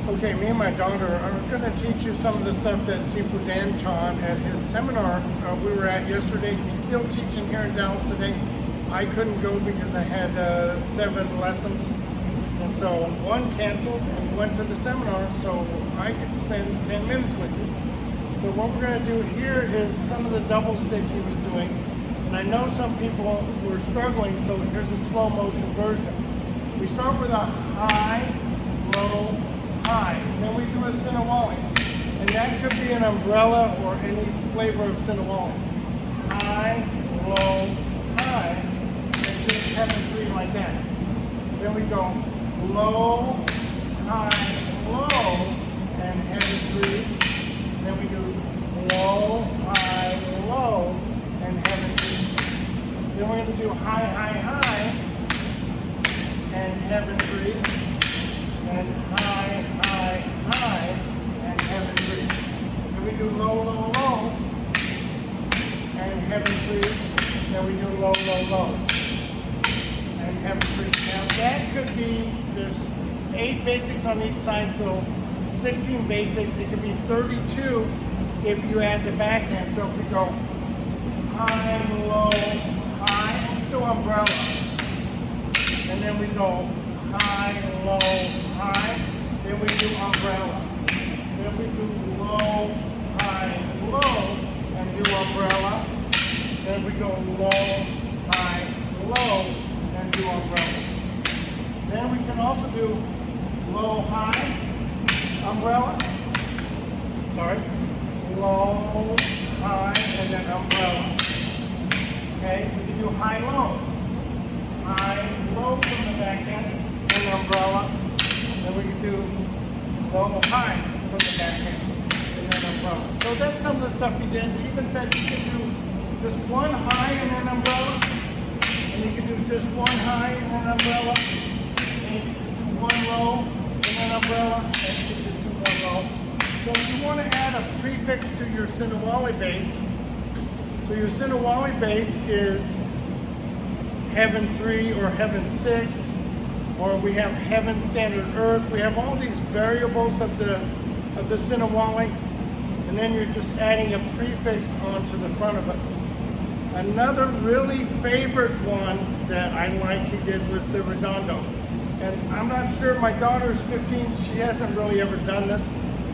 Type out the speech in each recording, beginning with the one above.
Okay, me and my daughter are going to teach you some of the stuff that Guro Dan taught at his seminar we were at yesterday. He's still teaching here in Dallas today. I couldn't go because I had 7 lessons. And so one canceled and went to the seminar, so I could spend 10 minutes with you. So what we're going to do here is some of the double stick he was doing. And I know some people were struggling, so here's a slow motion version. We start with a high, low, high. Then we do a Sinawali. And that could be an umbrella or any flavor of Sinawali. High, low, high. And just have it 3 like that. Then we go low, high, low, and heavy 3. Then we do low, high, low, and heavy 3. Then we're going to do high, high, high, and heavy 3. And high, high, high, and heavy 3. Then we do low, low, low, and heavy 3. Then we do low, low, low, and heavy 3. Now that could be, there's 8 basics on each side, so 16 basics. It could be 32 if you add the backhand. So if we go high, low, high, and still umbrella. And then we go high, low, high. Then we do umbrella. Then we do low, high, low, and do umbrella. Then we go low, high, low, and do umbrella. Then we can also do low, high, umbrella. Sorry. Low, high, and then umbrella. Okay, we can do high, low. High, low from the backhand, and umbrella. Then we can do low, high from the backhand, and then umbrella. So that's some of the stuff he did. He even said you can do just 1 high and then umbrella. And you can do just 1 high and then umbrella. And you can do 1 low and then umbrella. And you can just do 1 low. So if you want to add a prefix to your Sinawali base, so your Sinawali base is heaven 3 or heaven 6, or we have heaven standard earth. We have all these variables of the Sinawali, and then you're just adding a prefix onto the front of it. Another really favorite one that I liked he did was the redondo. And I'm not sure, my daughter's 15, she hasn't really ever done this.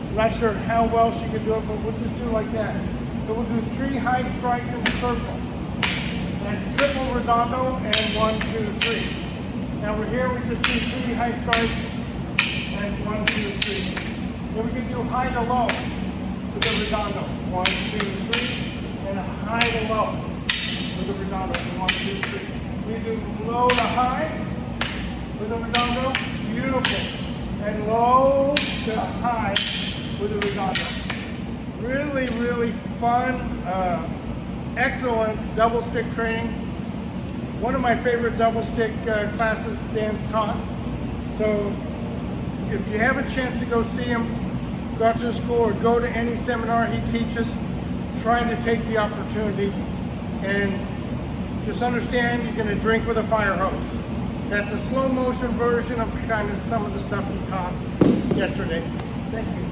I'm not sure how well she could do it, but we'll just do it like that. So we'll do 3 high strikes in a circle. That's triple redondo and 1, 2, 3. Now we're here, we just do 3 high strikes and 1, 2, 3. Then we can do high to low with the redondo. 1, 2, 3, and a high to low with the redondo. 1, 2, 3. We do low to high with the redondo. Beautiful. And low to high with the redondo. Really, really fun, excellent double stick training. One of my favorite double stick classes Dan's taught. So if you have a chance to go see him, go out to the school or go to any seminar he teaches, try to take the opportunity and just understand you're going to drink with a fire hose. That's a slow motion version of kind of some of the stuff he taught yesterday. Thank you.